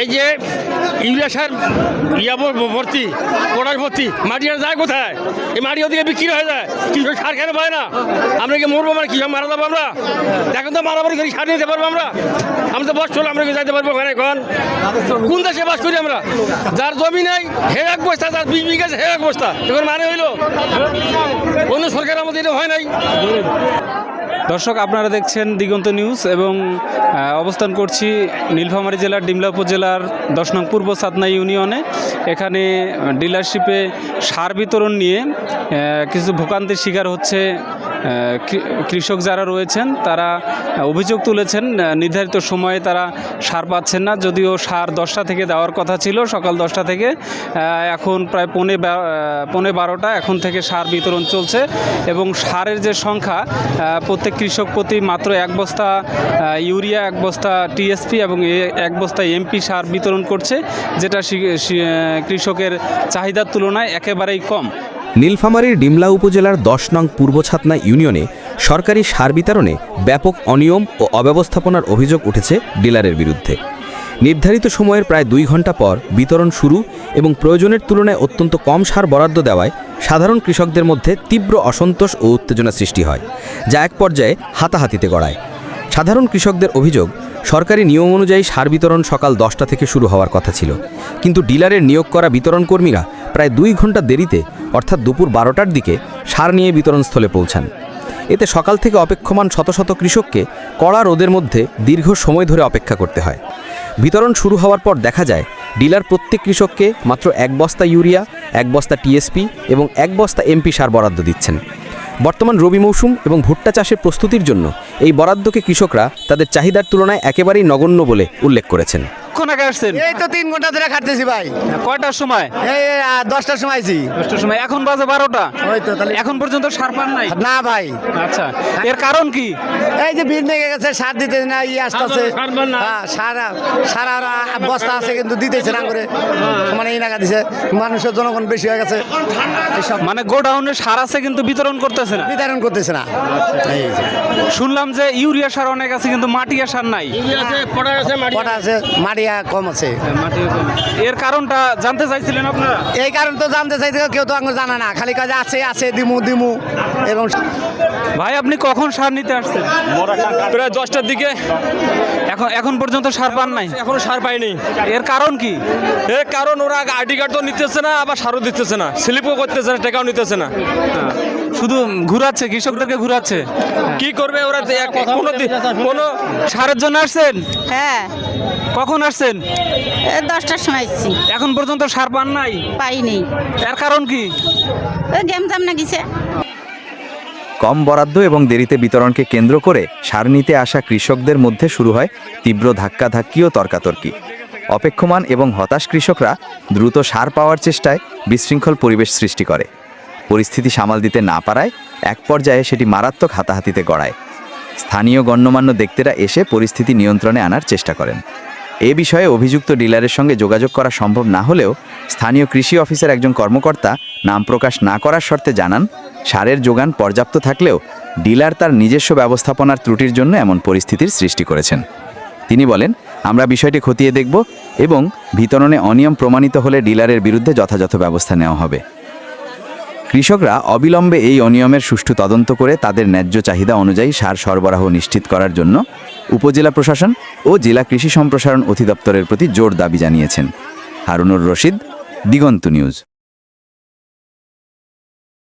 এই যে ইউরিয়া সার ভর্তি পটাশ ভর্তি মাটি আর যায় কোথায়? এই মাটি ওদিকে বিক্রি হয়ে যায়, কৃষক সার কেন পায় না? আমরা কি মরবো, মানে কৃষক মারা যাবো আমরা? এখন তো মারামারি করি সার নিতে পারবো আমরা? আমরা তো বস চলো, আমরা কি যাইতে পারবো ওখানে? এখন কোন দেশে বাস করি আমরা? যার জমি নেই হে এক বস্তা, যার 20 বিঘা হে এক বস্তা, এখন মানে হইলো অন্য সরকার আমাদের এটা হয় নাই। দর্শক, আপনারা দেখছেন দিগন্ত নিউজ এবং অবস্থান করছি নীলফামারী জেলার ডিমলা উপজেলার 10 নং পূর্ব সাতনা ইউনিয়নে। এখানে ডিলারশিপে সার বিতরণ নিয়ে কিছু ভোগান্তির শিকার হচ্ছে কৃষক যারা রয়েছেন। তারা অভিযোগ তুলেছেন নির্ধারিত সময়ে তারা সার পাচ্ছেন না, যদিও সার 10টা থেকে দেওয়ার কথা ছিল, সকাল 10টা থেকে। এখন প্রায় পৌনে 12টা এখন থেকে সার বিতরণ চলছে এবং সারের যে সংখ্যা, প্রত্যেক কৃষক প্রতি মাত্র 1 বস্তা ইউরিয়া, 1 বস্তা টিএসপি এবং 1 বস্তা এমপি সার বিতরণ করছে, যেটা কৃষকের চাহিদার তুলনায় একেবারেই কম। নীলফামারীর ডিমলা উপজেলার 10 নং পূর্ব ছাতনা ইউনিয়নে সরকারি সার বিতরণে ব্যাপক অনিয়ম ও অব্যবস্থাপনার অভিযোগ উঠেছে ডিলারের বিরুদ্ধে। নির্ধারিত সময়ের প্রায় 2 ঘন্টা পর বিতরণ শুরু এবং প্রয়োজনের তুলনায় অত্যন্ত কম সার বরাদ্দ দেওয়ায় সাধারণ কৃষকদের মধ্যে তীব্র অসন্তোষ ও উত্তেজনা সৃষ্টি হয়, যা এক পর্যায়ে হাতাহাতিতে গড়ায়। সাধারণ কৃষকদের অভিযোগ, সরকারি নিয়ম অনুযায়ী সার বিতরণ সকাল 10টা থেকে শুরু হওয়ার কথা ছিল, কিন্তু ডিলারের নিয়োগ করা বিতরণ কর্মীরা প্রায় 2 ঘন্টা দেরিতে অর্থাৎ দুপুর 12টার দিকে সার নিয়ে বিতরণস্থলে পৌঁছান। এতে সকাল থেকে অপেক্ষমান শত শত কৃষককে কড়া রোদের মধ্যে দীর্ঘ সময় ধরে অপেক্ষা করতে হয়। বিতরণ শুরু হওয়ার পর দেখা যায় ডিলার প্রত্যেক কৃষককে মাত্র 1 বস্তা ইউরিয়া, 1 বস্তা টিএসপি এবং 1 বস্তা এমপি সার বরাদ্দ দিচ্ছেন। বর্তমান রবি মৌসুম এবং ভুট্টা চাষের প্রস্তুতির জন্য এই বরাদ্দকে কৃষকরা তাদের চাহিদার তুলনায় একেবারেই নগণ্য বলে উল্লেখ করেছেন। কখন আগে আসছেন? এই তো 3 ঘন্টা ধরে খাটতেছি ভাই। কয়টার সময়? এই 10টার সময় আইছি। 10টার সময়, এখন বাজে 12টা। ওই তো তাহলে এখন পর্যন্ত সার পান নাই? না ভাই। আচ্ছা, এর কারণ কি? এই যে ভিড় লেগে গেছে, সার দিতে না, আসতেছে। হ্যাঁ, সার আর বস্তা আছে কিন্তু দিতেছে না করে, মানে এই নাগা দিছে। মানুষের জনগণ বেশি হয়ে গেছে, মানে গোডাউনে সার আছে কিন্তু বিতরণ করতেছে না। বিতরণ করতেছে না। শুনলাম যে ইউরিয়া সার অনেক আছে কিন্তু মাটি সার নাই। কটা আছে, মাটিয়া কম আছে। এর কারণটা জানতে চাইছিলেন আপনারা? এই কারণ তো জানতে চাইতে কেউ তো আঙুল জানা না, খালি কাজে আছে দিমু এবং। ভাই, আপনি কখন সার নিতে আসছেন? প্রায় 10টার দিকে। এখন পর্যন্ত সার পান নাই? এখনো সার পাইনি। এর কারণ কি? এর কারণ ওরা আইডি কার্ড তো নিতেছে না, আবার সারও দিতেছে না, স্লিপও করতেছে না, টাকাও নিতেছে না, শুধু ঘুরাচ্ছে, কৃষকদেরকে ঘুরাচ্ছে। কি করবে ওরা? কোনো সারের জন্য আসছেন? হ্যাঁ, কখন আসছেন? 10টার সময় এসেছি, এখন পর্যন্ত সার পান নাই? পাইনি। এর কারণ কি? গেম জাম না গেছে। কম বরাদ্দ এবং দেরিতে বিতরণকে কেন্দ্র করে সার নিতে আসা কৃষকদের মধ্যে শুরু হয় তীব্র ধাক্কাধাক্কি ও তর্কাতর্কি। অপেক্ষমান এবং হতাশ কৃষকরা দ্রুত সার পাওয়ার চেষ্টায় বিশৃঙ্খল পরিবেশ সৃষ্টি করে। পরিস্থিতি সামাল দিতে না পারায় এক পর্যায়ে সেটি মারাত্মক হাতাহাতিতে গড়ায়। স্থানীয় গণ্যমান্য ব্যক্তিরা এসে পরিস্থিতি নিয়ন্ত্রণে আনার চেষ্টা করেন। এ বিষয়ে অভিযুক্ত ডিলারের সঙ্গে যোগাযোগ করা সম্ভব না হলেও স্থানীয় কৃষি অফিসের একজন কর্মকর্তা নাম প্রকাশ না করার শর্তে জানান, সারের যোগান পর্যাপ্ত থাকলেও ডিলার তার নিজস্ব ব্যবস্থাপনার ত্রুটির জন্য এমন পরিস্থিতির সৃষ্টি করেছেন। তিনি বলেন, আমরা বিষয়টি খতিয়ে দেখব এবং বিতরণে অনিয়ম প্রমাণিত হলে ডিলারের বিরুদ্ধে যথাযথ ব্যবস্থা নেওয়া হবে। কৃষকরা অবিলম্বে এই অনিয়মের সুষ্ঠু তদন্ত করে তাদের ন্যায্য চাহিদা অনুযায়ী সার সরবরাহ নিশ্চিত করার জন্য উপজেলা প্রশাসন ও জেলা কৃষি সম্প্রসারণ অধিদপ্তরের প্রতি জোর দাবি জানিয়েছেন। হারুনুর রশিদ, দিগন্ত নিউজ।